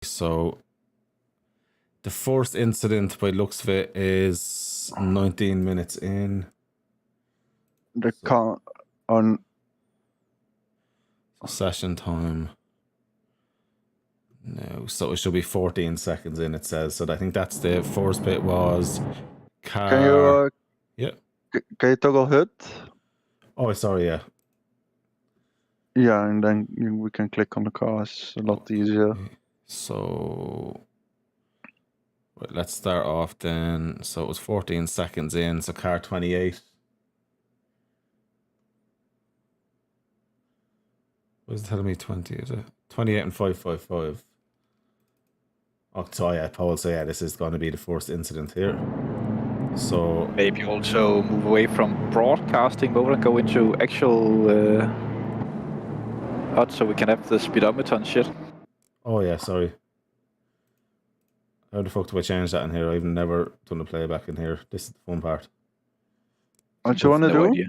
So the first incident by looks of it is 19 minutes in. The count on Session time. No, so it should be 14 seconds in, it says. So I think that's the first bit was car. Can you yeah. Can you toggle HUD? Oh, sorry, yeah. Yeah, and then we can click on the cars. A lot easier. So right, let's start off then. So it was 14 seconds in, so car 28. What is it telling me? 20, is it? 28 and 555. Oh, so yeah, Paul, so yeah, this is going to be the first incident here. So maybe also move away from broadcasting mode and go into actual HUD so we can have the speedometer and shit. Oh yeah, sorry. How the fuck do I change that in here? I've never done a playback in here. This is the fun part. What you want to do? Idea.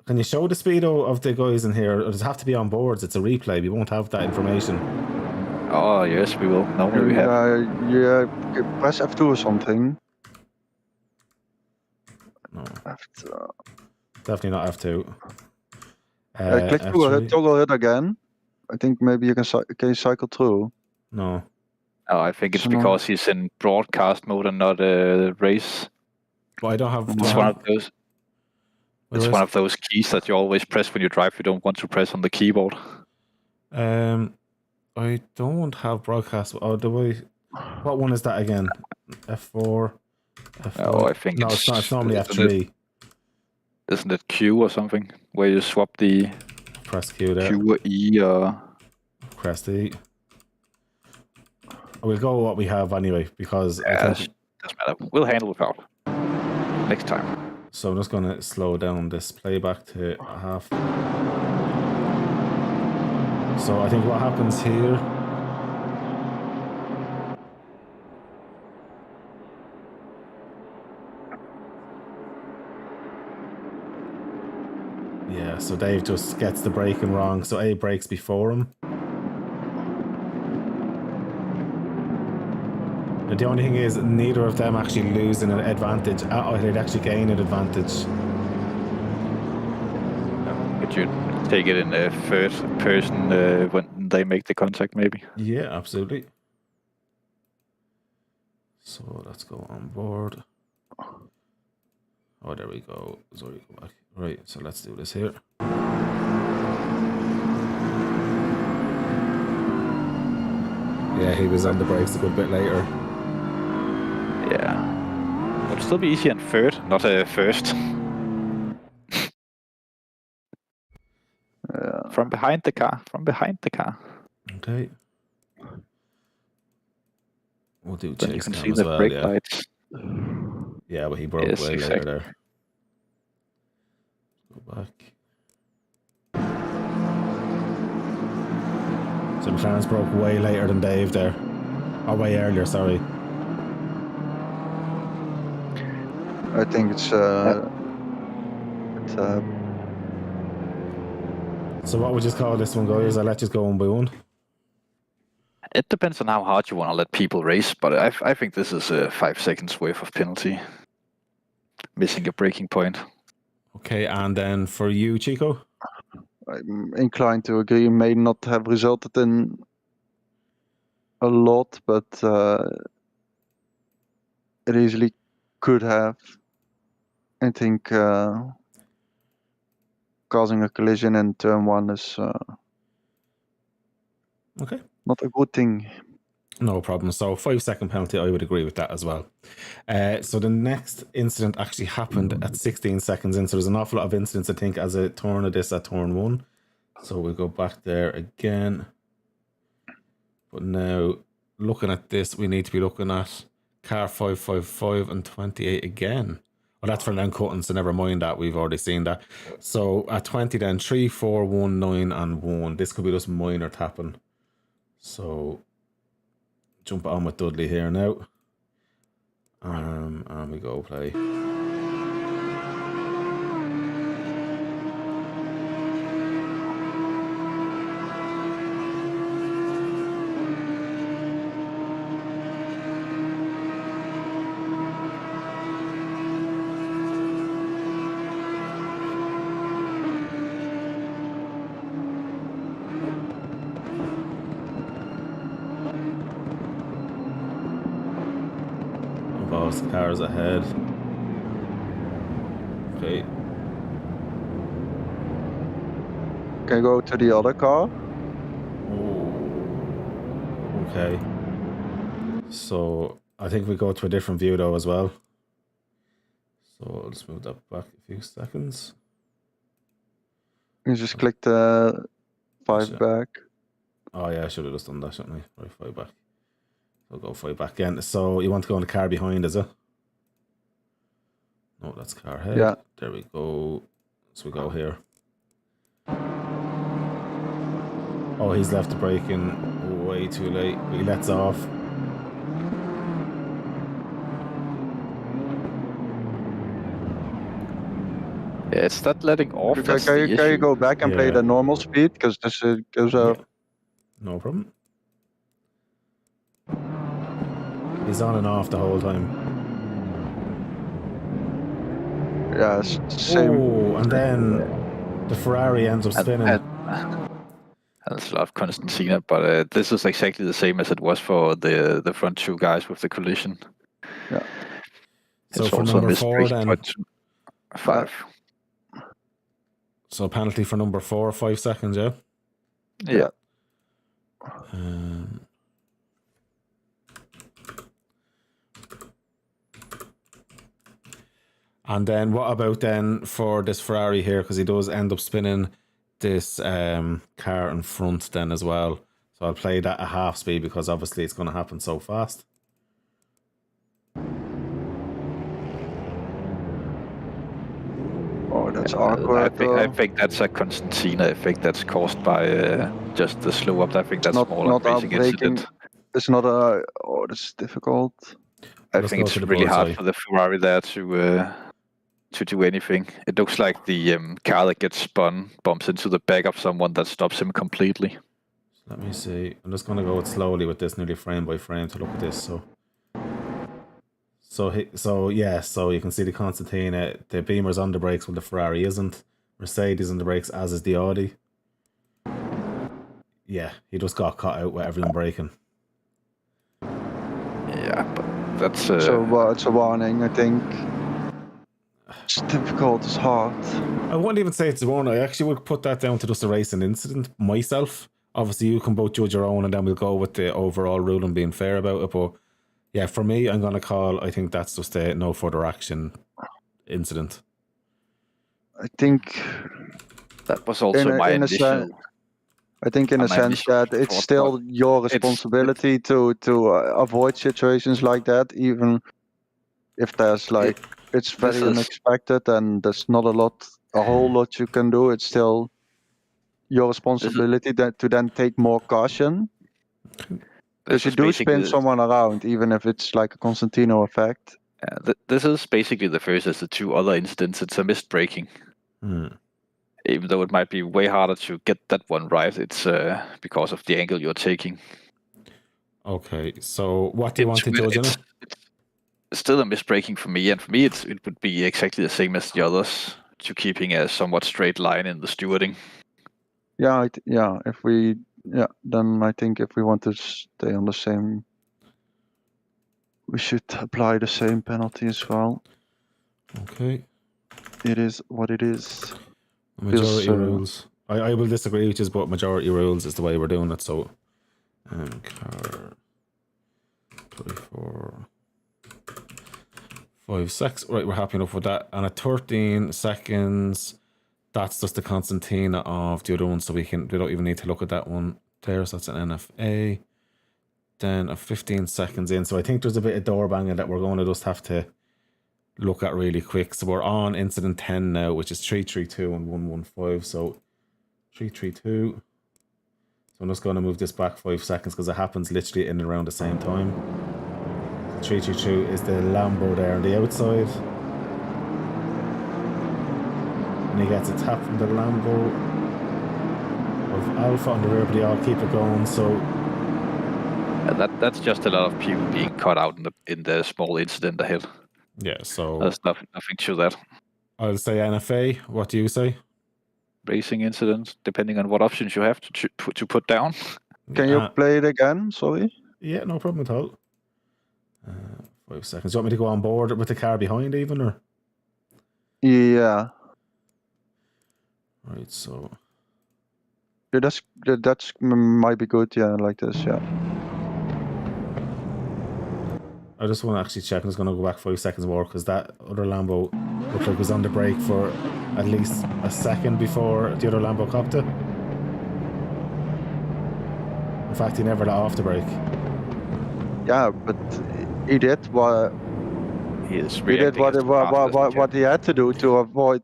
Can you show the speedo of the guys in here? Or does it have to be on boards? It's a replay. We won't have that information. Oh yes, we will. Normally we have. Yeah, press F2 or something. No, F2. definitely not F2. Click F3. toggle HUD again. I think maybe you can cycle through. No. Oh, I think it's because he's in broadcast mode and not race. Well, I don't have. It's one of those. It's one of those keys that you always press when you drive. You don't want to press on the keyboard. I don't have broadcast. Oh, do I? What one is that again? F4. F5. Oh, I think no, it's not. It's normally F3. Isn't it Q or something where you swap the press Q there? Q or E or press E. We'll go with what we have anyway because I think doesn't matter. We'll handle without next time. So I'm just going to slow down this playback to half. So I think what happens here. Yeah, so Dave just gets the braking wrong. So A brakes before him. And the only thing is, neither of them actually lose an advantage. They'd actually gain an advantage. Could you take it in the third person when they make the contact, maybe? Yeah, absolutely. So let's go on board. Oh, there we go. Sorry, go back. Right, so let's do this here. Yeah, he was on the brakes a good bit later. Yeah. Would still be easier in third, not first. From behind the car. Okay. We'll do then chase you can cam see as the well, brake yeah. lights. Yeah, but he broke Yes, way exactly. later there. Go back. So McLaren's broke way later than Dave there. Or way earlier, sorry. I think it's So what would you call this one, guys? I'll let you go one by one. It depends on how hard you want to let people race, but I think this is a 5 seconds worth of penalty. Missing a braking point. Okay, and then for you, Chico? I'm inclined to agree. May not have resulted in a lot, but it easily could have. I think causing a collision in turn 1 is Okay. not a good thing. No problem. So 5 second penalty, I would agree with that as well. So the next incident actually happened at 16 seconds in. So there's an awful lot of incidents, I think, as a turn of this at turn 1. So we'll go back there again. But now, looking at this, we need to be looking at car 555 and 28 again. Well, that's for now cutting, so never mind that. We've already seen that. So at 20 then, 3, 4, 1, 9 and 1. This could be just minor tapping. So jump on with Dudley here now. And we go play. Boss cars ahead. Okay. Can go to the other car. Okay. So I think we go to a different view though as well. So let's move that back a few seconds. You just click the 5 Shit. back. Oh yeah, I should have just done that, shouldn't I? Right, 5 back. I'll go 5 back again. So you want to go in the car behind, is it? No, that's car ahead. Yeah. There we go. So we go here. Oh, he's left the braking way too late. He lets off. Yeah, it's not letting off. That's the Can you issue. go back and play Yeah. the normal speed? Because this goes up. Yeah. No problem. He's on and off the whole time. Yeah, it's same. Oh, and then the Ferrari ends up spinning. That's a lot of Constantina, but this is exactly the same as it was for the front two guys with the collision. Yeah. So It's for also number 4 misplaced then. for 5. So penalty for number 4, 5 seconds, yeah? Yeah. And then what about then for this Ferrari here? Because he does end up spinning this car in front then as well. So I'll play that at half speed because obviously it's going to happen so fast. Oh, that's awkward. I think that's a Constantina effect that's caused by just the slow up. I think that's more like our basic braking. incident. It's not a. Oh, this is difficult. I Let's think go it's to the really hard bullseye. for the Ferrari there to do anything. It looks like the car that gets spun bumps into the back of someone that stops him completely. Let me see. I'm just going to go it slowly with this, nearly frame by frame, to look at this. So you can see the Constantina, the Beamer's on the brakes when the Ferrari isn't. Mercedes on the brakes, as is the Audi. Yeah, he just got caught out with everyone braking. Yeah, but that's So it's a warning, I think. It's difficult. It's hard. I wouldn't even say it's a warning. I actually would put that down to just a racing incident myself. Obviously, you can both judge your own, and then we'll go with the overall rule and being fair about it. But yeah, for me, I'm going to call, I think that's just a no further action incident. I think that was also my initial. I think in a sense that it's still your responsibility to avoid situations like that, even if there's it's very unexpected and there's not a whole lot you can do. It's still your responsibility to then take more caution. Because you do spin someone around, even if it's like a Constantino effect. This is basically the first as the 2 other incidents. It's a missed braking. Even though it might be way harder to get that one right, it's because of the angle you're taking. Okay, so what do you want to judge in it? It's still a misbraking for me, and for me it would be exactly the same as the others, to keeping a somewhat straight line in the stewarding. Then I think if we want to stay on the same, we should apply the same penalty as well. Okay. It is what it is. Majority rules. I will disagree with you, but majority rules is the way we're doing it. So, car 34, 5 seconds. Right, we're happy enough with that. And at 13 seconds, that's just the Constantina of the other one, so we don't even need to look at that one there. So that's an NFA. Then at 15 seconds in, so I think there's a bit of door banging that we're going to just have to look at really quick. So we're on incident 10 now, which is 332 and 115. So 332. So I'm just going to move this back 5 seconds because it happens literally in and around the same time. 332 is the Lambo there on the outside. And he gets a tap from the Lambo of Alpha on the rear, but they all keep it going, so... That's just a lot of people being caught out in the small incident ahead. Yeah, so... There's nothing to that. I'll say NFA. What do you say? Racing incident, depending on what options you have to put down. Can you play it again? Sorry? Yeah, no problem at all. 5 seconds. Do you want me to go on board with the car behind even, or? Yeah. Right, so... Yeah, that's might be good, yeah, like this, yeah. I just want to actually check. I'm just going to go back 5 seconds more because that other Lambo looked like it was on the brake for at least a second before the other Lambo copped it. In fact, he never let off the brake. Yeah, but he did what he had to do to avoid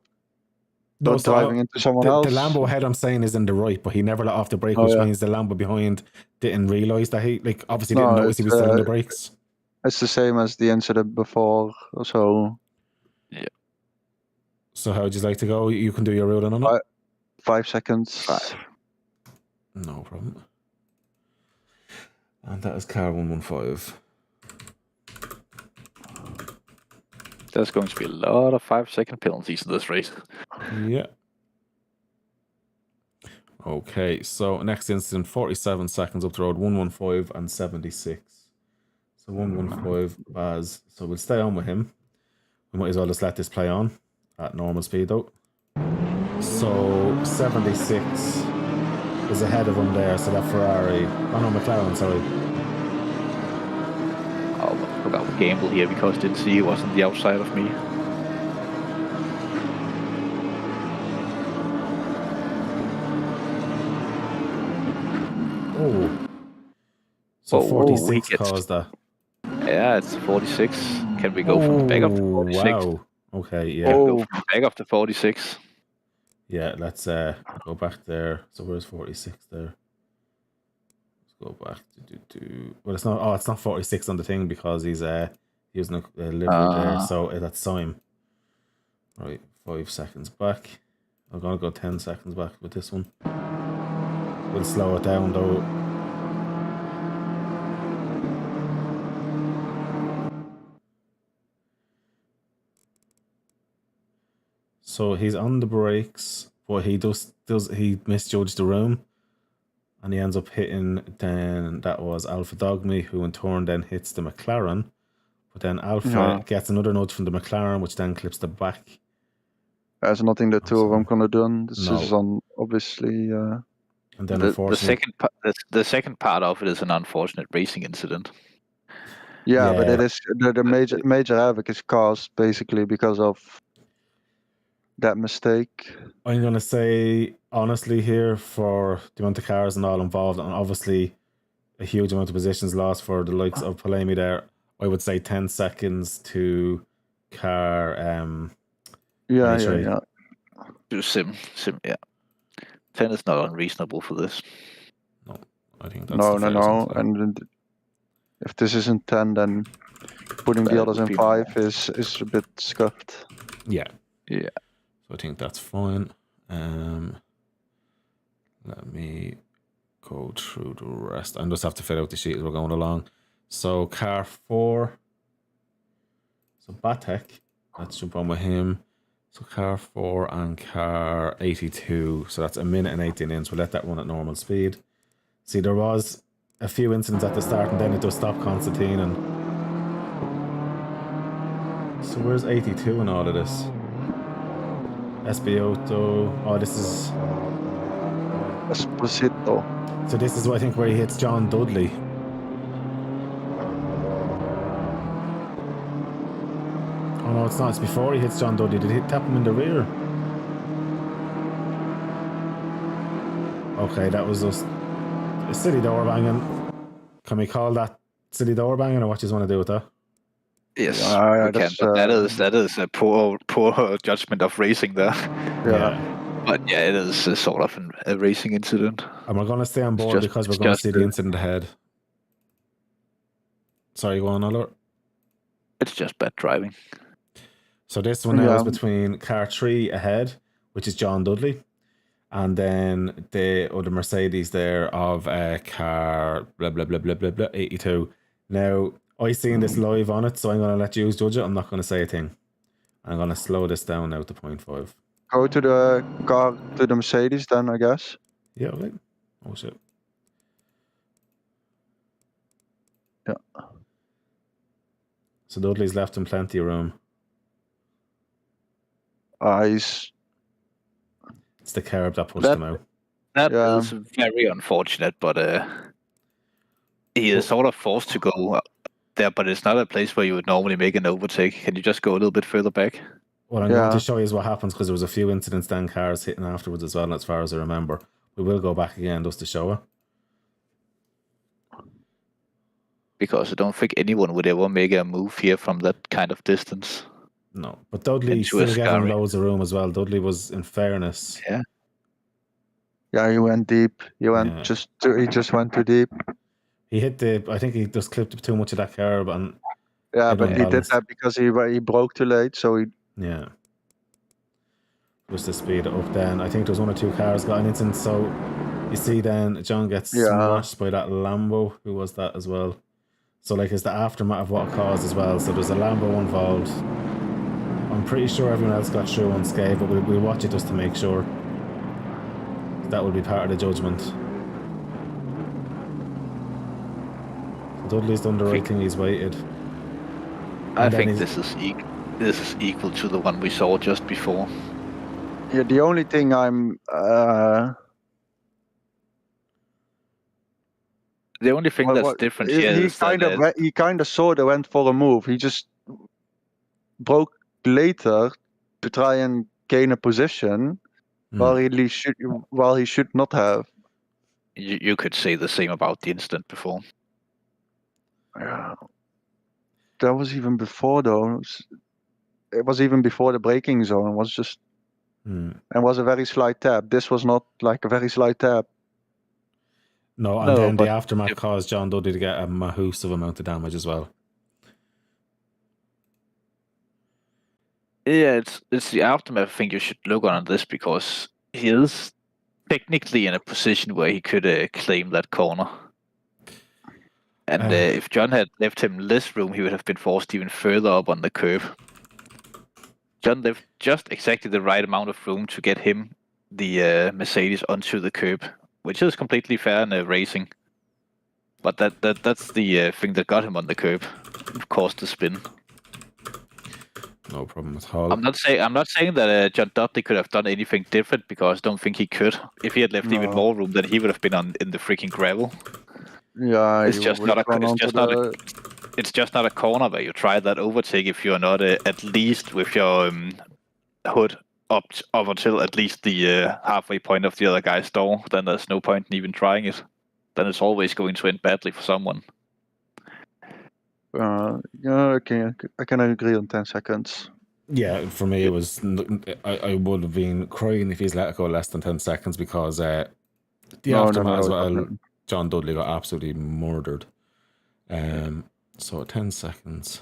driving into someone else. The Lambo ahead, I'm saying, is in the right, but he never let off the brake, which means the Lambo behind didn't realise that he, like, obviously didn't notice he was still on the brakes. It's the same as the incident before, so... Yeah. So how would you like to go? You can do your ruling on it? 5 seconds. 5. No problem. And that is car 115. There's going to be a lot of 5-second penalties in this race. Yeah. Okay, so next incident, 47 seconds up the road, 115 and 76. So 115 Baz. So we'll stay on with him. We might as well just let this play on at normal speed though. So 76 is ahead of him there, so that Ferrari. Oh no, McLaren, sorry. Oh, look, I'll gamble here because I didn't see he was on the outside of me. Oh. So 46 caused that. Yeah, it's 46. Can we go from the back of the 46? Wow. Okay, yeah. Can we go from the back of the 46? Yeah, let's go back there. So where's 46 there? Let's go back to well, it's not. Oh, it's not 46 on the thing because he's using a livery there. So that's time. Right, 5 seconds back. I'm gonna go 10 seconds back with this one. We'll slow it down though. So he's on the brakes, but he he misjudged the room, and he ends up hitting. Then that was Alpha Dogme, who in turn then hits the McLaren, but then Alpha gets another nudge from the McLaren, which then clips the back. There's nothing the two of them gonna do. This is obviously. And then the second part of it is an unfortunate racing incident. Yeah, but it is the major havoc is caused basically because of that mistake. I'm gonna say honestly here, for the amount of cars and all involved, and obviously a huge amount of positions lost for the likes of Palemi there, I would say 10 seconds to car. Yeah. To sim, yeah. 10 is not unreasonable for this. No, I think that's no. And if this isn't 10, then putting the others in 5 is a bit scuffed. Yeah. Yeah. So I think that's fine. Let me go through the rest. I just have to fill out the sheet as we're going along. So car 4. So Batek. Let's jump on with him. So car 4 and car 82. So that's 1 minute and 18 in. So we'll let that run at normal speed. See, there was a few incidents at the start, and then it does stop Constantine. And so where's 82 in all of this? Esposito. Oh, this is Esposito. So this is, I think, where he hits John Dudley. Oh no, it's not. It's before he hits John Dudley. Did he tap him in the rear? Okay, that was just a silly door banging. Can we call that silly door banging, or what do you want to do with that? Yes, we can. But that is a poor judgment of racing there. Yeah. But yeah, it is a sort of a racing incident. And we're going to stay on board because we're going to see the incident ahead. Sorry, go on, Allor. It's just bad driving. So this one now is between car 3 ahead, which is John Dudley, and then the other Mercedes there of car blah blah blah blah blah blah 82. Now I seen this live on it, so I'm going to let you judge it. I'm not going to say a thing. I'm going to slow this down now to 0.5. Go to the Mercedes then, I guess. Yeah, okay. Oh shit. Yeah. So Dudley's left him plenty of room. It's the curb that pushed him out. That is very unfortunate, but he is sort of forced to go there, but it's not a place where you would normally make an overtake. Can you just go a little bit further back? What I'm going to show you is what happens, because there was a few incidents then cars hitting afterwards as well, as far as I remember. We will go back again just to show it. Because I don't think anyone would ever make a move here from that kind of distance. No, but Dudley still getting loads of room as well. Dudley was, in fairness. Yeah. Yeah, he went deep. He just went too deep. He hit I think he just clipped too much of that curb, and yeah, but he did that because he broke too late. So he. Yeah. Just to speed it up, then I think there's 1 or 2 cars got an incident. So you see, then John gets smashed by that Lambo. Who was that as well? So like, it's the aftermath of what it caused as well. So there's a Lambo involved. I'm pretty sure everyone else got through unscathed, but we'll watch it just to make sure. That will be part of the judgment. Dudley's done the right thing. He's waited. I think this is equal to the one we saw just before. Yeah, the only thing the only thing that's different here is he kind of sort of went for a move. He just broke later to try and gain a position while he should not have. You could say the same about the incident before. Yeah, that was even before though. It was even before the braking zone. It was just and was a very slight tap. This was not like a very slight tap. No, and then the aftermath caused John Dudley to get a massive amount of damage as well. Yeah, it's the aftermath thing you should look on this, because he is technically in a position where he could claim that corner. And if John had left him less room, he would have been forced even further up on the curb. John left just exactly the right amount of room to get him, the Mercedes, onto the curb, which is completely fair in racing. But that's the thing that got him on the curb, caused the spin. No problem at all. I'm not saying that John Dudley could have done anything different, because I don't think he could. If he had left even more room, then he would have been in the freaking gravel. Yeah, it's just not a corner where you try that overtake if you're not at least with your hood up until at least the halfway point of the other guy's door. Then there's no point in even trying it. Then it's always going to end badly for someone. Yeah, okay, I can agree on 10 seconds. Yeah, for me it was. I would have been crying if he's let it go less than 10 seconds, because the aftermath as well. John Dudley got absolutely murdered. So 10 seconds.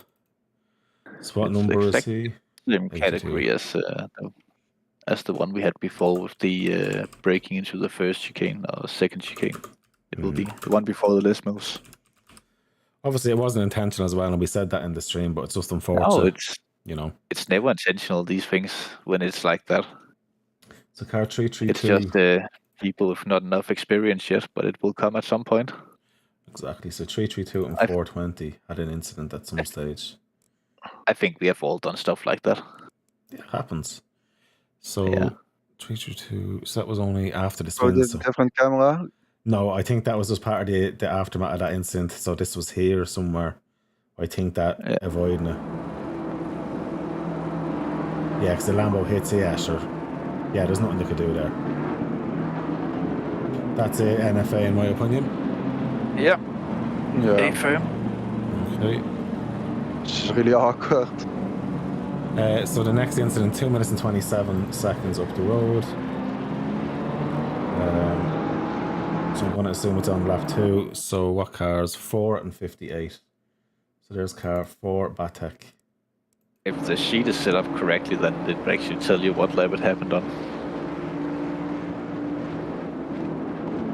So what number is he? Same category as the one we had before with the breaking into the first chicane or second chicane. It will be the one before the Lesmos. Obviously, it wasn't intentional as well, and we said that in the stream, but it's just unfortunate. No, it's never intentional, these things, when it's like that. So car 332. It's just people with not enough experience yet, but it will come at some point. Exactly. So 332 and 420 had an incident at some stage. I think we have all done stuff like that. It happens. So 332. So that was only after the spin. So different camera? No, I think that was just part of the aftermath of that incident. So this was here somewhere. I think that avoiding it. Yeah, because the Lambo hits. Yeah, sure. Yeah, there's nothing they could do there. That's it, NFA in my opinion. Yeah. A-firm. Okay. It's really awkward. So the next incident, 2 minutes and 27 seconds up the road. So I'm going to assume it's on lap 2. So what cars? 4 and 58. So there's car 4, Batek. If the sheet is set up correctly, then it will actually tell you what lap it happened on.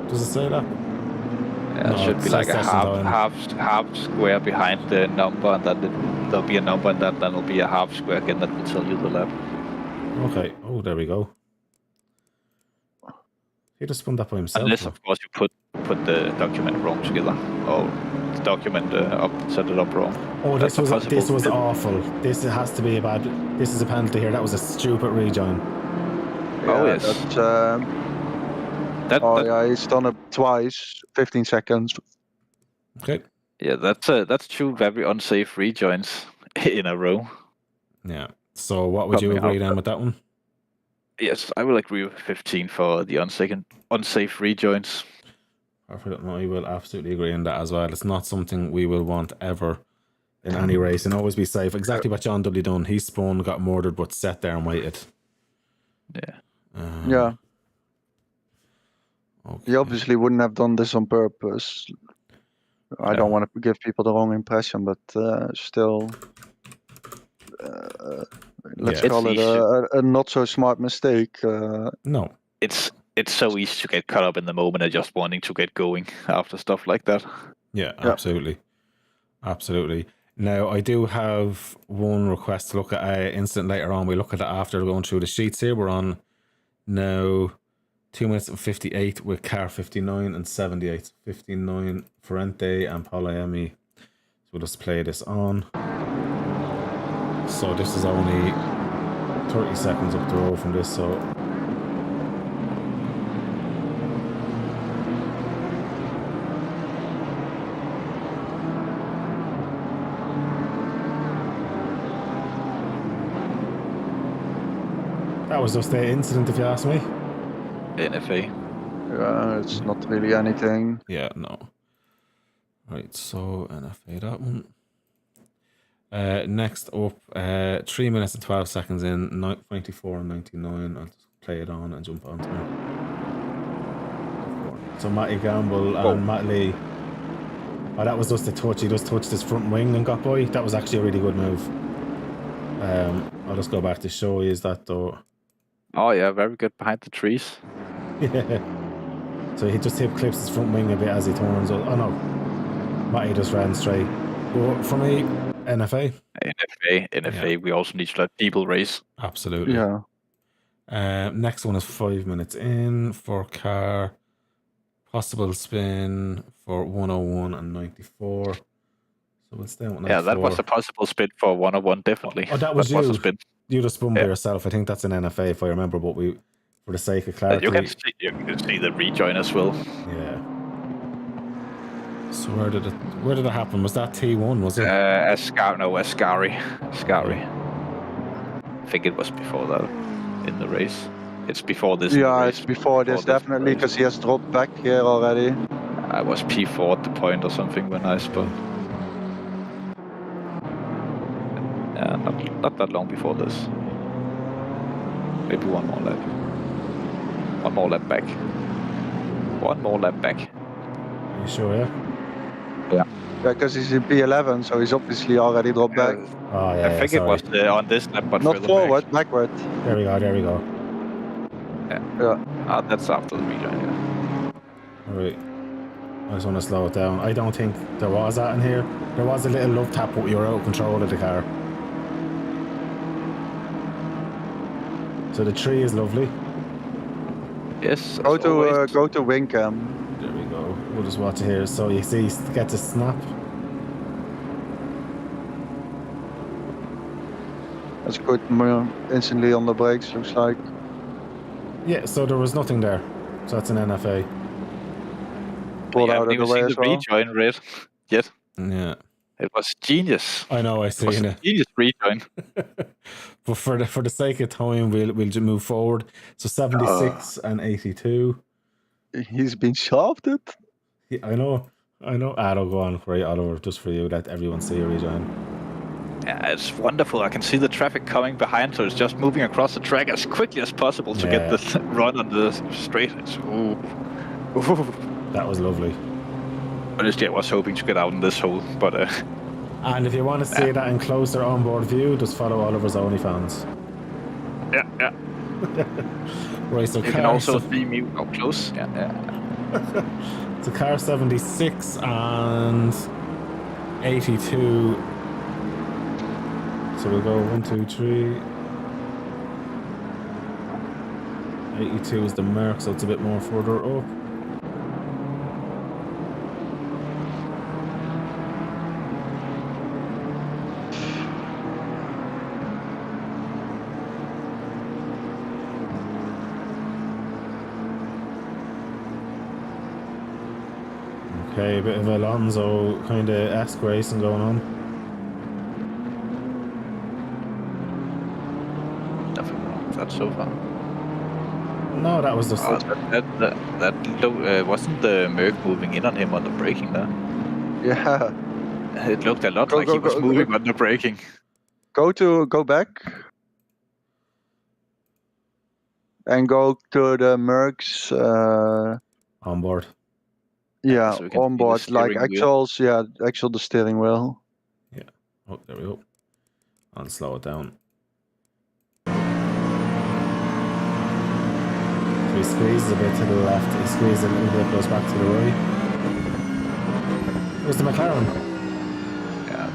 Does it say that? Yeah, No, it should it be like a says session half square behind the number, and then there'll be a number, and then there'll be a half square again that will tell you the lap. Okay. Oh, there we go. He just spun that by himself. Unless, of course, you put the document wrong together, or the document set it up wrong. Oh, this was awful. This has to be a bad. This is a penalty here. That was a stupid rejoin. Oh yes. Yeah, he's done it twice. 15 seconds. Okay. Yeah, that's two very unsafe rejoins in a row. Yeah. So what would you agree then with that one? Yes, I will agree with 15 for the unsafe rejoins. Perfect. No, I will absolutely agree on that as well. It's not something we will want ever in any race, and always be safe. Exactly what John W. done. He spun, got murdered, but sat there and waited. Yeah. Yeah. Okay. He obviously wouldn't have done this on purpose. I don't want to give people the wrong impression, but still, let's call it a not so smart mistake. No. It's so easy to get caught up in the moment and just wanting to get going after stuff like that. Yeah, absolutely. Absolutely. Now, I do have one request to look at an incident later on. We look at it after going through the sheets here. We're on now 2 minutes and 58 with car 59 and 78. 59, Ferrante and Poliemi. So we'll just play this on. So this is only 30 seconds up the road from this, so... That was just the incident, if you ask me. NFA. Yeah, it's not really anything. Yeah, no. Right, so NFA that one. Next up, 3 minutes and 12 seconds in, 94 and 99. I'll just play it on and jump onto it. So Matty Gamble and Matt Lee. Oh, that was just a touch. He just touched his front wing and got by. That was actually a really good move. I'll just go back to show you that though. Oh yeah, very good behind the trees. Yeah. So he just clips his front wing a bit as he turns. Oh no, Matty just ran straight. But for me, NFA. NFA. Yeah. We also need to let people race. Absolutely. Yeah. Next one is 5 minutes in for car. Possible spin for 101 and 94. So we'll stay on 94. Yeah, that was a possible spin for 101, definitely. Oh, that was you. A spin. You just spun by yourself. I think that's an NFA if I remember, but we, for the sake of clarity. You can see the rejoin as well. Yeah. So where did it happen? Was that T1, was it? Ascari. I think it was before that in the race. It's before this. Yeah, it's before this, definitely, because he has dropped back here already. I was P4 at the point or something when I spun. Yeah, not that long before this. Maybe one more lap. One more lap back. One more lap back. Are you sure, yeah? Yeah, because he's in P11, so he's obviously already dropped back. Oh, yeah, I think it was on this lap, but not forward, backward. There we go. Yeah. That's after the rejoin, yeah. Alright. I just want to slow it down. I don't think there was that in here. There was a little love tap, but you were out of control of the car. So the tree is lovely. Yes. Go to wing cam. There we go. We'll just watch it here. So you see, get the snap. That's good. Instantly on the brakes, looks like. Yeah. So there was nothing there. So that's an NFA. Pulled out of the way as well. Rejoin red yet. Yeah. It was genius. I know. I see it. Genius rejoin. But for the sake of time, we'll just move forward. So 76 and 82. He's been shafted. Yeah, I know. I'll go on for you, Oliver, just for you. Let everyone see your rejoin. Yeah, it's wonderful. I can see the traffic coming behind, so it's just moving across the track as quickly as possible to get the run on the straight. It's, ooh. That was lovely. Honestly, I was hoping to get out in this hole, but And if you want to see that in closer onboard view, just follow Oliver's OnlyFans. yeah. Right, so You can also see me up close. Yeah. It's a car 76 and 82. So we'll go 1, 2, 3. 82 is the mark, so it's a bit more further up. Okay, a bit of Alonso kind of esque racing going on. Nothing wrong with that so far. No, that was just. That wasn't the Merc moving in on him on the braking there. Yeah. It looked a lot like he was moving on the braking. Go back. And go to the Mercs. On board. Yeah, so we can on see the board, like steering wheel. actuals. Yeah, actual the steering wheel. Yeah. Oh, there we go. I'll slow it down. So he squeezes a bit to the left. He squeezes a little bit, goes back to the right. Where's the McLaren? Yeah,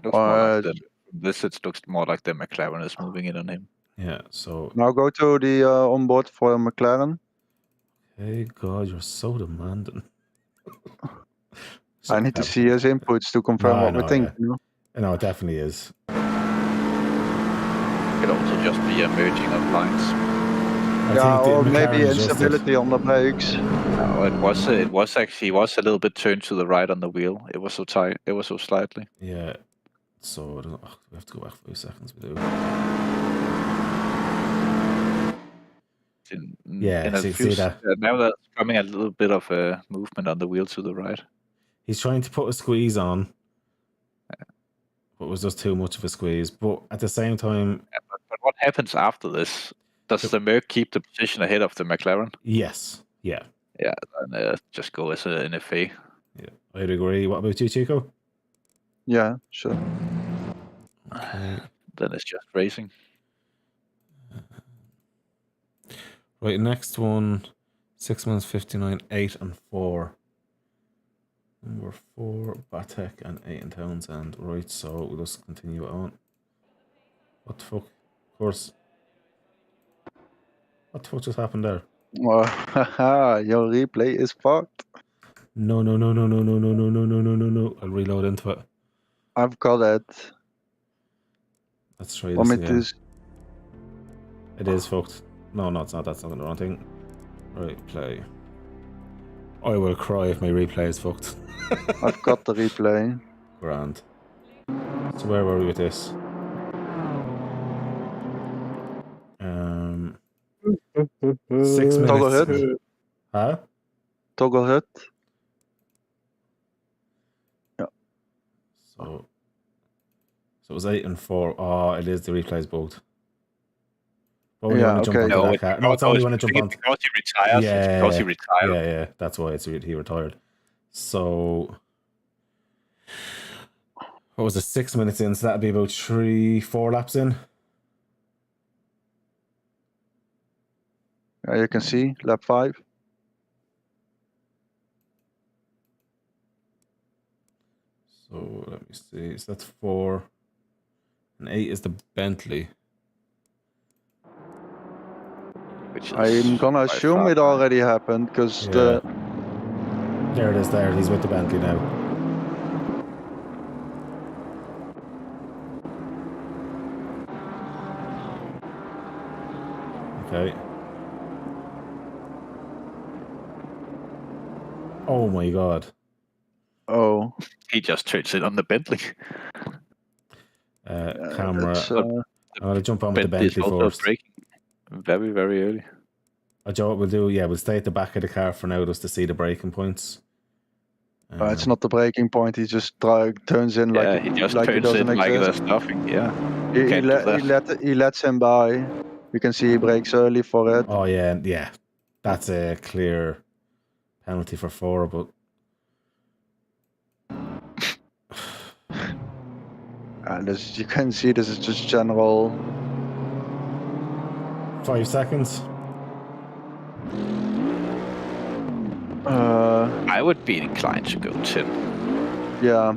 looks more like this. It looks more like the McLaren is moving in on him. Yeah. So. Now go to the on board for McLaren. Hey God, you're so demanding. I need to see his inputs to confirm what we think. Yeah. You know? No, it definitely is. It could also just be a merging of lines. Or maybe instability on the brakes. No, it was actually a little bit turned to the right on the wheel. It was so tight. It was so slightly. Yeah. So we have to go back 5 seconds. We do. Yeah, see that. Now there's coming a little bit of a movement on the wheel to the right. He's trying to put a squeeze on, but it was just too much of a squeeze. But at the same time, but what happens after this? Does the Merc keep the position ahead of the McLaren? Yes. Yeah. Yeah, and just go as an FA. Yeah, I'd agree. What about you, Chico? Yeah, sure. Okay. Then it's just racing. Right, next one, 6 months, 59, 8 and 4. Number 4, Batek and 8 and Townsend. Right, so we'll just continue on. What the fuck? Of course. What the fuck just happened there? Your replay is fucked. No. I'll reload into it. I've got it. Let's try this again. It is fucked. No, it's not. That's not the wrong thing. Right, play. I will cry if my replay is fucked. I've got the replay. Grand. So where were we with this? 6 minutes. Toggle hit. Huh? Toggle hit. Yeah. So it was 8 and 4. Oh, it is the replays bugged. Yeah, okay. No, it's only when I jump on. Because he retires. Yeah, it's because he retired. Yeah. That's why he retired. So what was it? 6 minutes in, so that'd be about 3-4 laps in. You can see lap 5. So let me see. So that's 4, and 8 is the Bentley. I'm gonna assume it already happened because there it is. There, he's with the Bentley now. Okay. Oh my God. Oh. He just turns it on the Bentley. Camera. I'm gonna jump on with the Bentley first. Braking very, very early. Joe, what we'll do, we'll stay at the back of the car for now just to see the braking points. It's not the braking point. He just turns in like he just like turns it doesn't in like exist. there's nothing. Yeah. He lets him by. You can see he brakes early for it. Oh yeah. That's a clear penalty for 4, but this, you can see this is just general. 5 seconds. I would be inclined to go 10. Yeah.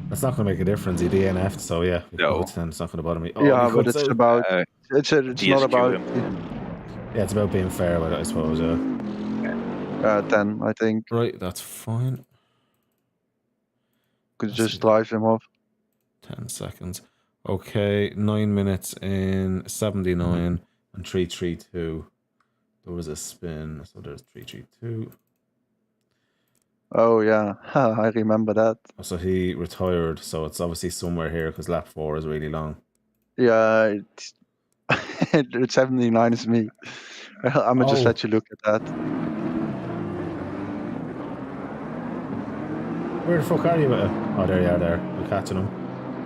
That's not going to make a difference. He DNF'd, so yeah. No. It's not going to bother me. Yeah, you but could it's still- about. It's not DSQ about. Yeah, it's about being fair about it, I suppose. 10, I think. Right, that's fine. Could Let's just see. drive him off. 10 seconds. Okay, 9 minutes in 79 and 332. There was a spin, so there's 332. Oh yeah, I remember that. So he retired, so it's obviously somewhere here because lap 4 is really long. Yeah, it's 79 is me. I'm gonna just Oh. let you look at that. Where the fuck are you? Oh, there you are there. We're catching him.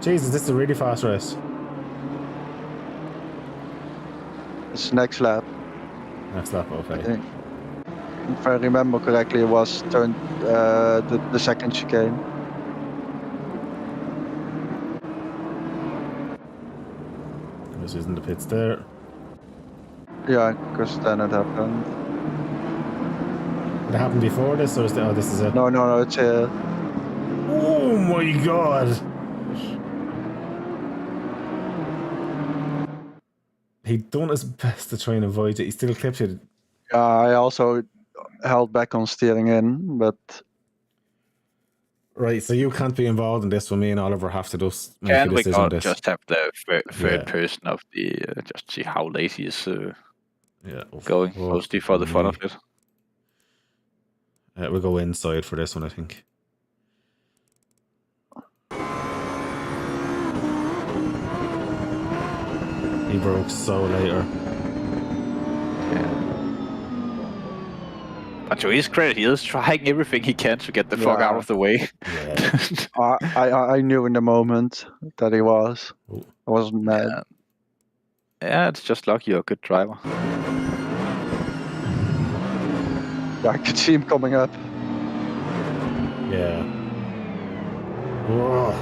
Jesus, this is a really fast race. It's next lap. Next lap, I okay. think. If I remember correctly, it was turned the second chicane. This is in the pits there. Yeah, because then it happened. Did it happen before this, or is oh, this is it? No, it's Oh my god! He done his best to try and avoid it. He still clipped it. I also held back on steering in, but Right, so you can't be involved in this. When me and Oliver have to just make Can a we decision on not this. just have the third Yeah. person of the just see how late he is Yeah, going, oh, mostly for the fun me. of it. We'll go inside for this one, I think. He broke so later. But to his credit, he is trying everything he can to get the fuck Yeah. out of the way. Yeah. I knew in the moment that he was. Oh. I wasn't mad. Yeah, it's just lucky you're a good driver. Yeah, I could see him coming up. Yeah. Whoa.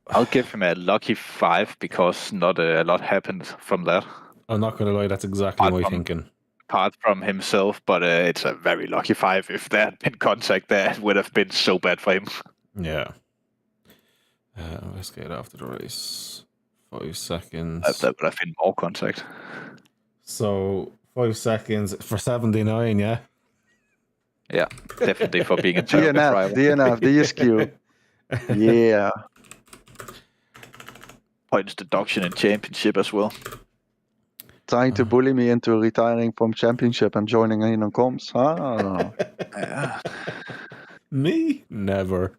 I'll give him a lucky 5 because not a lot happened from that. I'm not going to lie, that's exactly my thinking. Apart from himself, but it's a very lucky 5. If there had been contact there, it would have been so bad for him. Yeah. Let's get after the race. 5 seconds. That would have been more contact. So 5 seconds for 79, yeah? Yeah, definitely for being a terrible driver. DNF, DSQ. Yeah. Points deduction in championship as well. Trying to bully me into retiring from championship and joining in on comps. Huh? Yeah. Me? Never.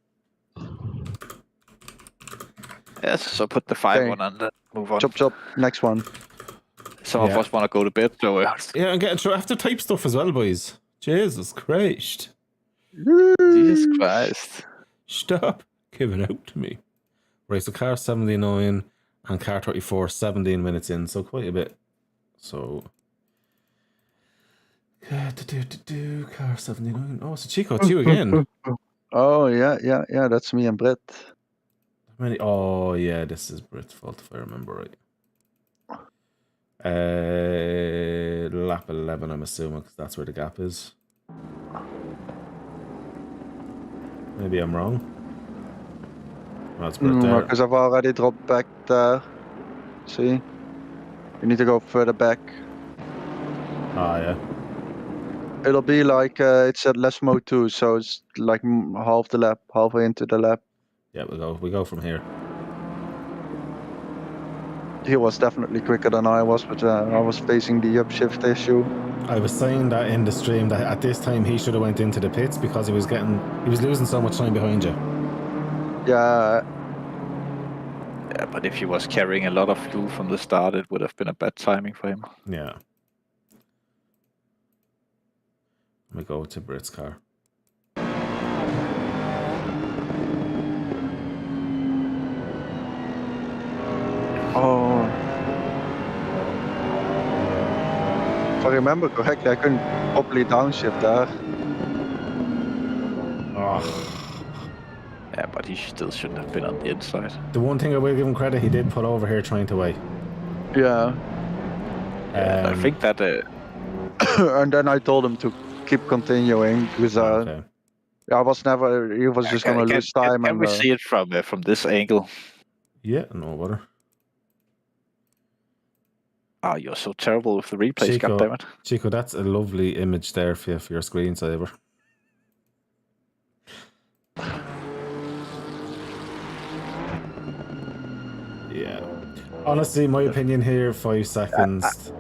Yes, so put the 5 Okay. on and move on. Chop. Next one. Some of Yeah. us want to go to bed, so Yeah, I'm getting through. I have to type stuff as well, boys. Jesus Christ. Jesus Christ. Stop giving out to me. Right, so car 79 and car 34, 17 minutes in, so quite a bit. So, car 79. Oh, it's a Chico, it's you again. Oh yeah. That's me and Brett. Oh, yeah, this is Brit's fault if I remember right. Lap 11, I'm assuming, because that's where the gap is. Maybe I'm wrong. Oh, that's Brit there. Because I've already dropped back there. See? You need to go further back. Ah, yeah. It'll be like it's at less mode 2, so it's like half the lap, halfway into the lap. Yeah, we go from here. He was definitely quicker than I was, but I was facing the upshift issue. I was saying that in the stream that at this time he should have went into the pits because he was losing so much time behind you. Yeah, Yeah, but if he was carrying a lot of fuel from the start, it would have been a bad timing for him. Yeah. Let me go to Brit's car. oh. If I remember correctly, I couldn't properly downshift there. Yeah, but he still shouldn't have been on the inside. The one thing I will give him credit, he did pull over here trying to wait. Yeah. I think that. And then I told him to keep continuing because okay. I was never. He was just gonna lose time. Can we see it from this angle? Yeah, no bother. Oh, you're so terrible with the replays, goddammit. Chico, that's a lovely image there for your screensaver. Yeah. Honestly, my opinion here, 5 seconds.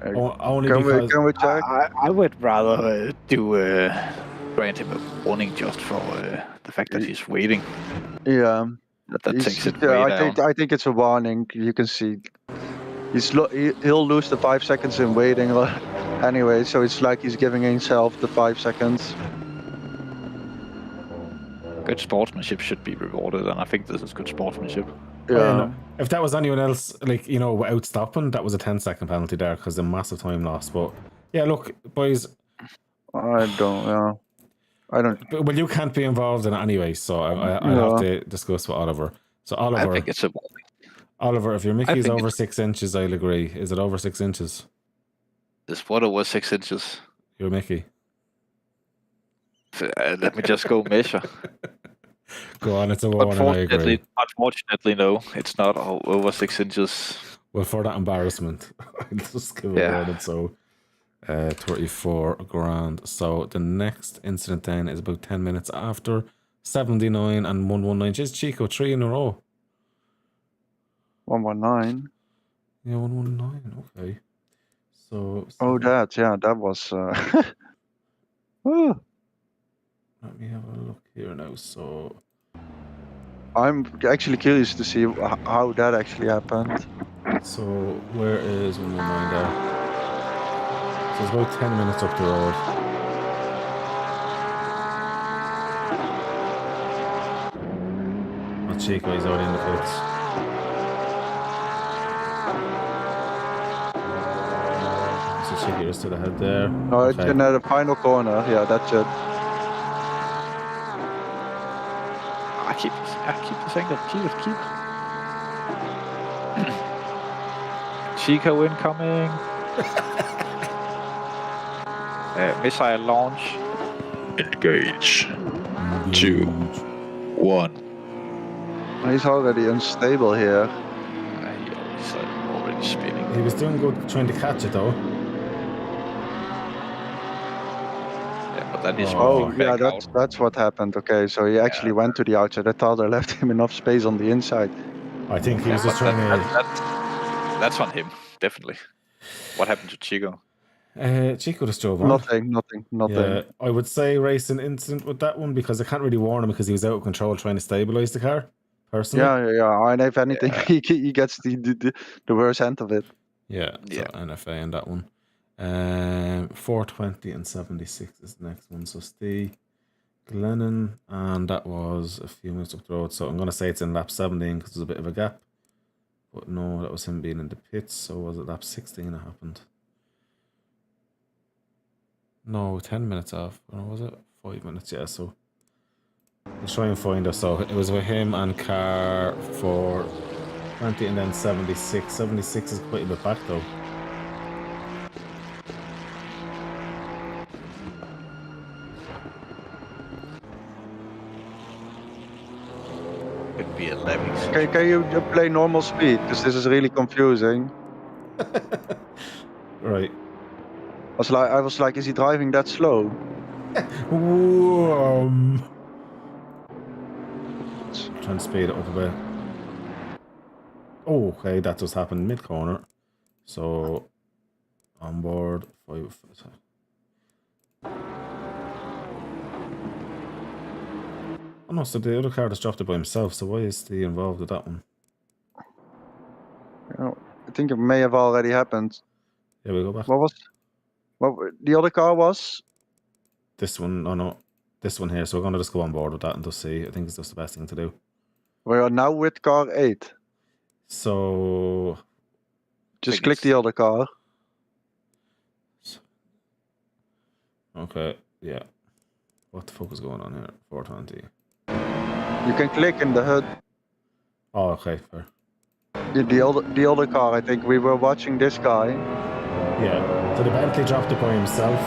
Only because can we check? I would rather grant him a warning just for the fact that he's waiting. Yeah. That takes it way down. I think it's a warning. You can see he'll lose the 5 seconds in waiting anyway, so it's like he's giving himself the 5 seconds. Good sportsmanship should be rewarded, and I think this is good sportsmanship. Yeah. If that was anyone else, like, you know, without stopping, that was a 10-second penalty there because of massive time loss. But yeah, look, boys. I don't. Well, you can't be involved in it anyway, so I have to discuss with Oliver. So Oliver, I think it's a Oliver, if your Mickey's over 6 inches, I'll agree. Is it over 6 inches? This water was 6 inches. Your Mickey. Let me just go measure. Go on, it's a 1 and I agree. Unfortunately, no, it's not over 6 inches. Well, for that embarrassment, I'll just give it awarded. So 34 grand. So the next incident then is about 10 minutes after. 79 and 119. Just Chico, 3 in a row. 119. Yeah, 119. Okay. So. That was. Let me have a look here now. So. I'm actually curious to see how that actually happened. So where is 119 there? So it's about 10 minutes up the road. Not Chico, he's already in the pits. So Chico is to the head there. No, it's in the final corner. Yeah, that's it. I keep the single. Keep. Chico incoming. Missile launch. Engage. 2, 1. He's already unstable here. He's already spinning. He was doing good trying to catch it though. Yeah, but then he's that's what happened. Okay, so he actually went to the outside. I thought I left him enough space on the inside. I think he was just trying to. That's on him, definitely. What happened to Chico? Chico just drove on. Nothing. Yeah, I would say racing incident with that one because I can't really warn him because he was out of control trying to stabilize the car. Personally. Yeah. And if anything, he gets the worst end of it. Yeah. NFA in that one. 420 and 76 is the next one. So Steve Glennon, and that was a few minutes up the road. So I'm going to say it's in lap 17 because there's a bit of a gap. But no, that was him being in the pits. So was it lap 16 that happened? No, 10 minutes off. Or was it 5 minutes? Yeah, so we'll try and find us. So it was with him and car for 20 and then 76. 76 is quite a bit back though. Could be 11. Can you play normal speed? Because this is really confusing. Right. I was like, is he driving that slow? Trying to speed it up a bit. Oh, okay, that just happened mid corner. So on board 5. Oh no, so the other car just dropped it by himself. So why is he involved with that one? I think it may have already happened. Yeah, we go back. What the other car was? This one, no, this one here. So we're gonna just go on board with that and just see. I think it's just the best thing to do. We are now with car 8. So Just click the other car. Okay, yeah. What the fuck is going on here? 420. You can click in the hood. Oh, okay, fair. The other car, I think we were watching this guy. Yeah. So the Bentley dropped it by himself.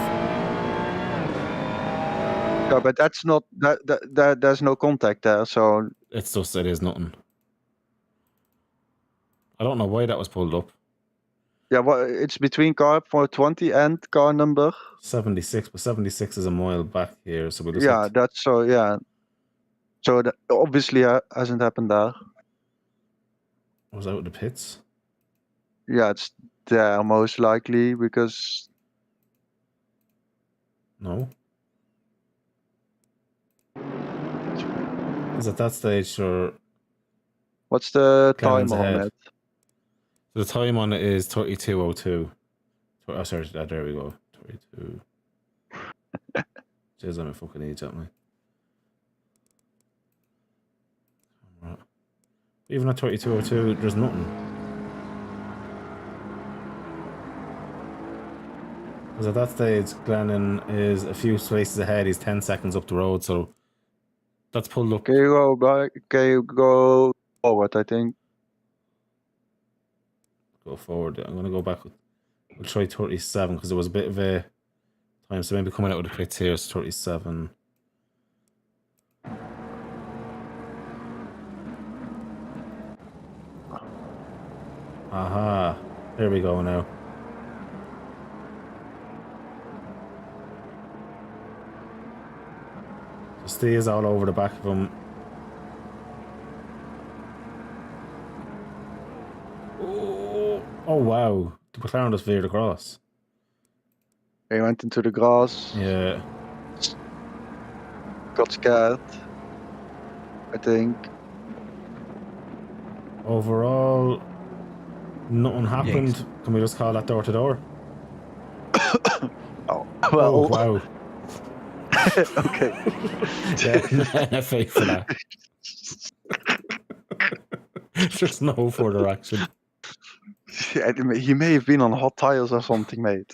Yeah, but that's not that there's no contact there, so It's just it is nothing. I don't know why that was pulled up. yeah, well, it's between car 420 and car number 76, but 76 is a mile back here, so we'll just yeah, that's so yeah. So that obviously hasn't happened there. Was out of the pits? Yeah, it's there most likely because No. Is at that stage or what's the Clemens time on ahead. it? The time on it is 32:02. Oh, sorry, there we go. 32. Jeez, I'm a fucking age, aren't I? Right. Even at 32:02, there's nothing. Because at that stage, Glennon is a few spaces ahead. He's 10 seconds up the road, so that's pulled up. Can you go back? Can you go forward? I think. Go forward. I'm going to go back. We'll try 37 because there was a bit of a time. So maybe coming out of the pits here is 37. Aha. There we go now. So Steve is all over the back of him. Oh wow. The McLaren just veered across. He went into the grass. Yeah. Got scared. I think. Overall, nothing happened. Yes. Can we just call that door to door? Oh, well. Oh, wow. Okay. Yeah, fake for that. There's no further action. Yeah, he may have been on hot tires or something, mate.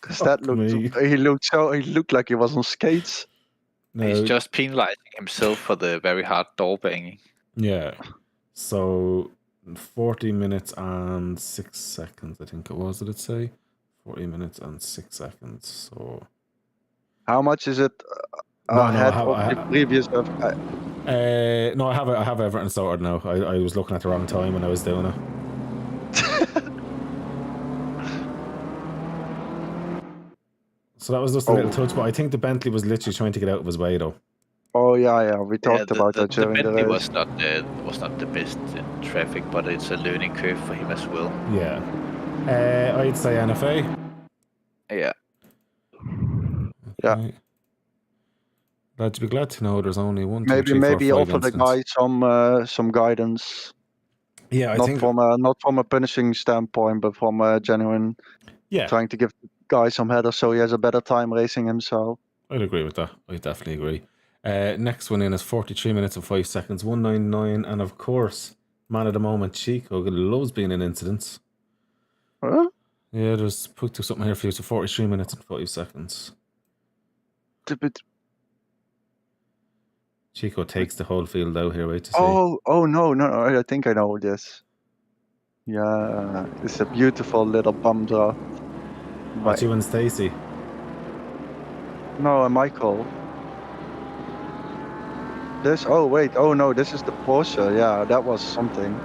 Because that looked, he looked like he was on skates. No. He's just penalizing himself for the very hard door banging. Yeah. So 40 minutes and 6 seconds, I think it was, did it say? 40 minutes and 6 seconds. So how much is it ahead of the previous? No, I have everything sorted now. I was looking at the wrong time when I was doing it. So that was just a little touch, but I think the Bentley was literally trying to get out of his way, though. Oh yeah, we talked about that during the Bentley race. was not the best in traffic, but it's a learning curve for him as well. Yeah, I'd say NFA. Yeah. Okay. Yeah. Glad be glad to know there's only one. Maybe offer the guy some guidance. Yeah, I think not from a punishing standpoint, but from a genuine. Yeah. Trying to give the guy some header so he has a better time racing himself. I'd agree with that. I definitely agree. Next one in is 43 minutes and 5 seconds, 199, and of course, man of the moment, Chico, loves being in incidents. Huh? Yeah, there's put to something here for you. So 43 minutes and 5 seconds. Chico takes the whole field out here. Wait to see. Oh no! I think I know this. Yeah, it's a beautiful little bum drop. What, you and Stacy? No, Michael. This? Oh wait! Oh no! This is the Porsche. Yeah, that was something.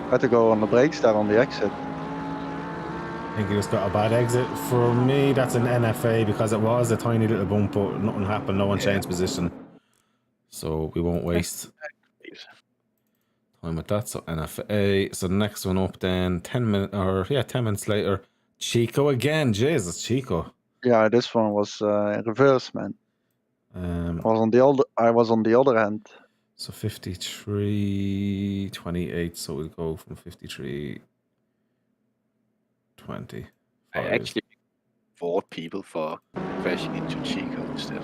Had to go on the brakes there on the exit. I think he just got a bad exit. For me, that's an NFA because it was a tiny little bump, but nothing happened. No one changed position, so we won't waste time with that. So NFA. So the next one up then 10 minutes later, Chico again. Jesus, Chico. Yeah, this one was reverse, man. I was on the other end. So 53:28. So we'll go from 53:20. I actually fought people for crashing into Chico instead.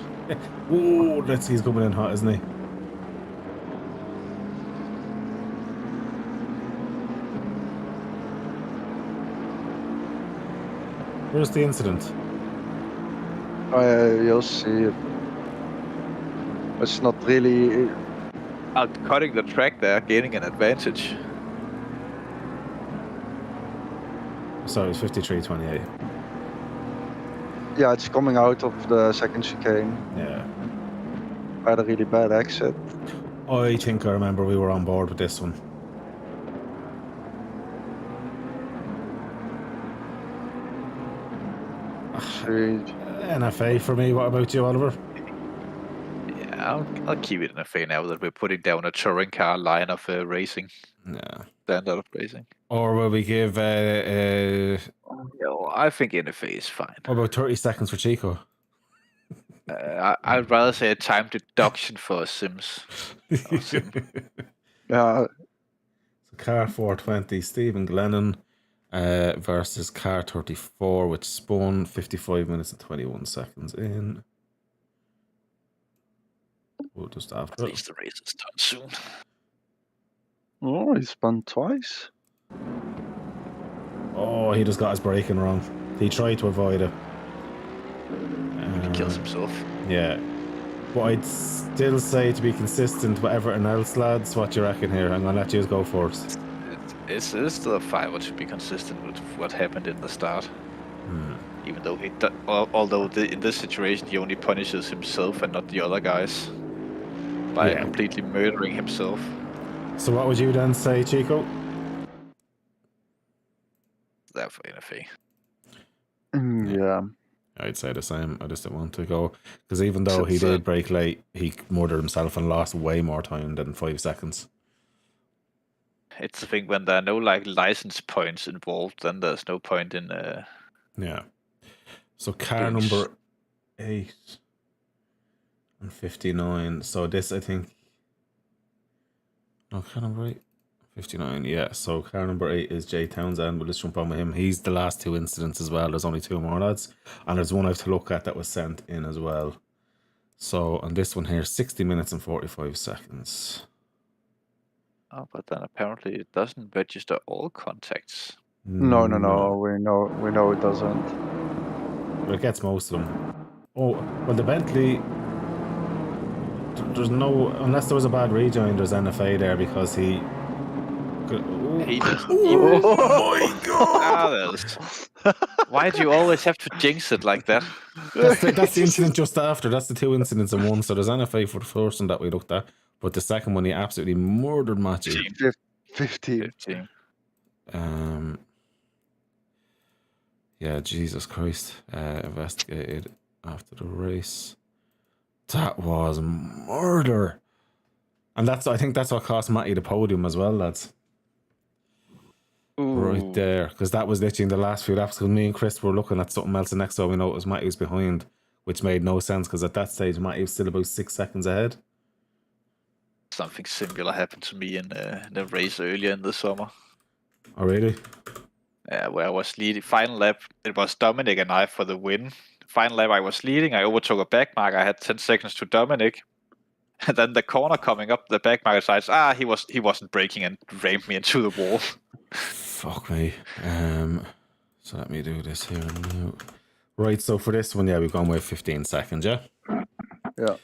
Oh, let's see, he's coming in hot, isn't he? Where's the incident? You'll see. It's not really. Out cutting the track there, gaining an advantage. Sorry, it's 53.28. Yeah, it's coming out of the second chicane. Yeah. Had a really bad exit. I think I remember we were on board with this one. NFA for me. What about you, Oliver? Yeah, I'll keep it NFA now that we're putting down a touring car line of racing. Yeah. Standard of racing. Or will we give... I think NFA is fine. What about 30 seconds for Chico? I'd rather say a time deduction for Sims. Sim. Yeah. So car 420, Stephen Glennon versus car 34, which spun 55 minutes and 21 seconds in. We'll just after At least the race is done soon. Oh, he spun twice. Oh, he just got his braking wrong. He tried to avoid it. He kills himself. Yeah. But I'd still say to be consistent with everything else, lads. What do you reckon here? I'm going to let you go first. It's still a fight to be consistent with what happened in the start. Even though in this situation he only punishes himself and not the other guys by completely murdering himself. So what would you then say, Chico? That for NFA. Yeah. I'd say the same. I just didn't want to go because even though he did brake late, he murdered himself and lost way more time than 5 seconds. It's the thing when there are no license points involved, then there's no point in. Yeah. So car number 8 and 59. So this, I think. No, car number 8. 59, yeah. So car number 8 is Jay Townsend. We'll just jump on with him. He's the last 2 incidents as well. There's only 2 more lads. And there's one I have to look at that was sent in as well. So on this one here, 60 minutes and 45 seconds. Oh, but then apparently it doesn't register all contacts. No. We know it doesn't. But it gets most of them. Oh, well, the Bentley... There's no... Unless there was a bad rejoin, there's NFA there because he... Oh my god! Why do you always have to jinx it like that? That's the incident just after. That's the 2 incidents in one. So there's NFA for the first one that we looked at, but the second one he absolutely murdered Matthew. 15. Yeah, Jesus Christ. Investigated after the race. That was murder. And I think that's what cost Matty the podium as well, lads. Ooh. Right there, because that was literally in the last few laps. Because me and Chris were looking at something else, and next time we know it was Matty was behind, which made no sense because at that stage Matty was still about 6 seconds ahead. Something similar happened to me in the race earlier in the summer. Oh really? Yeah, where I was leading. Final lap, it was Dominic and I for the win. Final lap, I was leading. I overtook a back marker. I had 10 seconds to Dominic. And then the corner coming up, the back marker decides, he wasn't braking and rammed me into the wall. Fuck me. So let me do this here now. Right, so for this one, yeah, we've gone with 15 seconds, yeah? Yeah.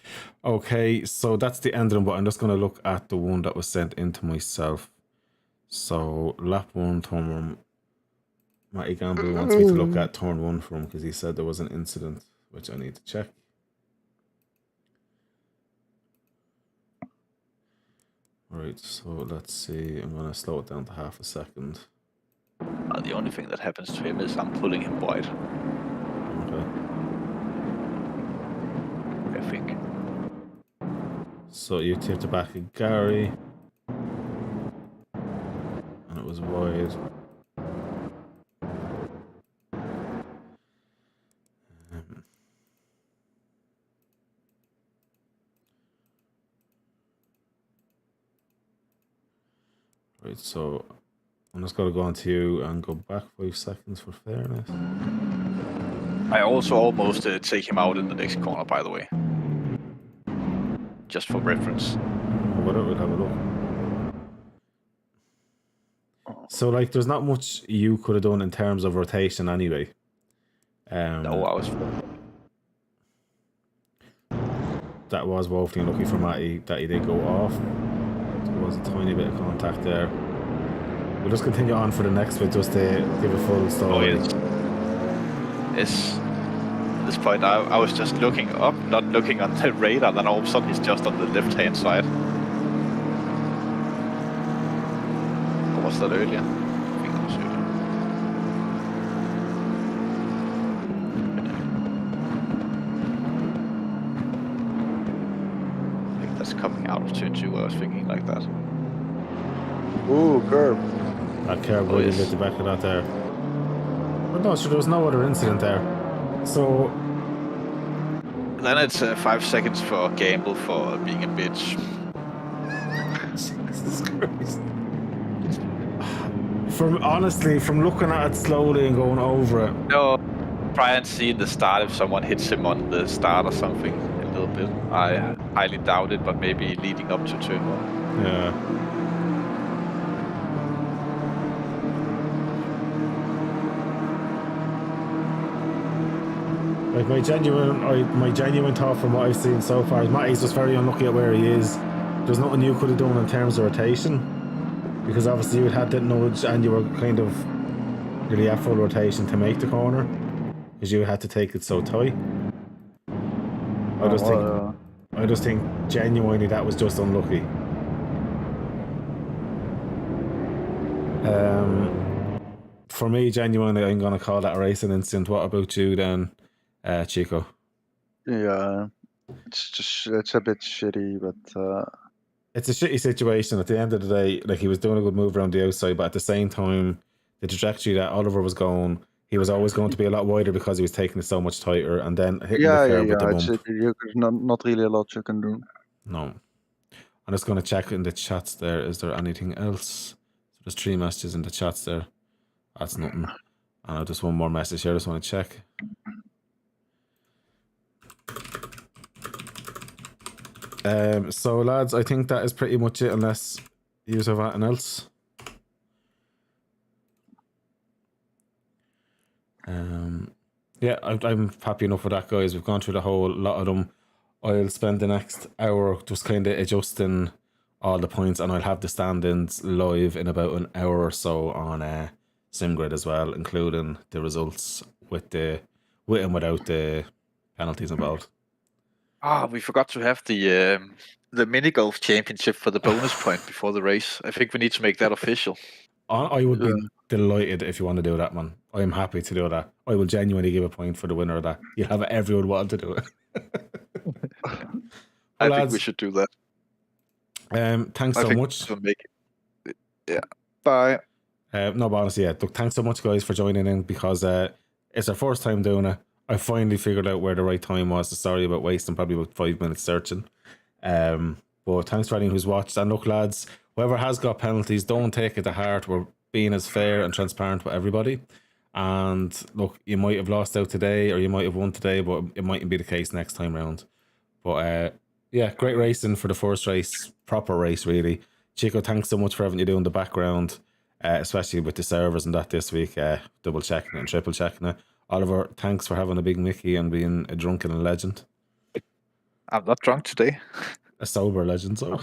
Okay, so that's the end of them, but I'm just going to look at the one that was sent into myself. So, lap 1, turn 1. Matty Gamble wants me to look at turn 1 for him because he said there was an incident, which I need to check. Right, so let's see. I'm going to slow it down to half a second. The only thing that happens to him is I'm pulling him wide. Okay. I think. So you tipped it back at Gary. And it was wide. Right, so I'm just going to go on to you and go back 5 seconds for fairness. I also almost take him out in the next corner, by the way. Just for reference. We'll have a look. So, like, there's not much you could have done in terms of rotation anyway. No, I was. That was woefully unlucky for Matty that he did go off. There was a tiny bit of contact there. We'll just continue on for the next bit just to give a full story. Yes. At this point, I was just looking up, not looking on the radar, then all of a sudden he's just on the left-hand side. Or was that earlier? I think it was earlier. I think that's coming out of turn 2, I was thinking like that. Ooh, curb. That curb really lit the back of that there. But no, sure, there was no other incident there. So then it's 5 seconds for Gamble for being a bitch. Jesus Christ. From looking at it slowly and going over it. No, try and see in the start if someone hits him on the start or something a little bit. I highly doubt it, but maybe leading up to turn 1. Yeah. Like my genuine thought from what I've seen so far is Matty's just very unlucky at where he is. There's nothing you could have done in terms of rotation, because obviously you had that nudge and you were kind of really at full rotation to make the corner, because you had to take it so tight. I just think genuinely that was just unlucky. For me, genuinely, I'm gonna call that a racing incident. What about you then? Chico? Yeah, it's a bit shitty, but it's a shitty situation. At the end of the day, like, he was doing a good move around the outside, but at the same time, the trajectory that Oliver was going, he was always going to be a lot wider because he was taking it so much tighter, and then hitting the curb with the bump. There's not really a lot you can do. No. I'm just going to check in the chats there. Is there anything else? So there's 3 messages in the chats there. That's nothing. And just one more message here. I just want to check. So lads, I think that is pretty much it, unless you have anything else. Yeah, I'm happy enough with that, guys. We've gone through the whole lot of them. I'll spend the next hour just kind of adjusting all the points, and I'll have the stand-ins live in about an hour or so on SimGrid as well, including the results with and without the penalties involved. We forgot to have the mini golf championship for the bonus point before the race. I think we need to make that official. I would be delighted if you want to do that, man. I am happy to do that. I will genuinely give a point for the winner of that. You'll have everyone want to do it. I think we should do that. Thanks so much. Yeah. Bye. No, but honestly, yeah. Look, thanks so much, guys, for joining in, because it's our first time doing it. I finally figured out where the right time was. Sorry about wasting probably about 5 minutes searching. But thanks for anyone who's watched. And look, lads, whoever has got penalties, don't take it to heart. We're being as fair and transparent with everybody. And look, you might have lost out today, or you might have won today, but it mightn't be the case next time round. But yeah, great racing for the first race, proper race, really. Chico, thanks so much for having you do in the background, especially with the servers and that this week, double checking it and triple checking it. Oliver, thanks for having a big Mickey and being a drunken legend. I'm not drunk today. A sober legend, so.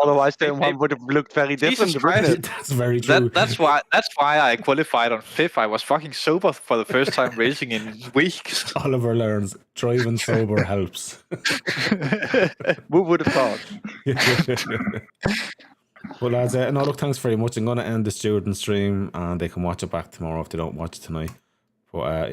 Otherwise, then one would have looked very different. That's very true. That's why I qualified on 5th. I was fucking sober for the first time racing in weeks. Oliver learns driving sober helps. Who would have thought? Well, lads, no, look, thanks very much. I'm going to end the Stewarding stream, and they can watch it back tomorrow if they don't watch it tonight. But yeah.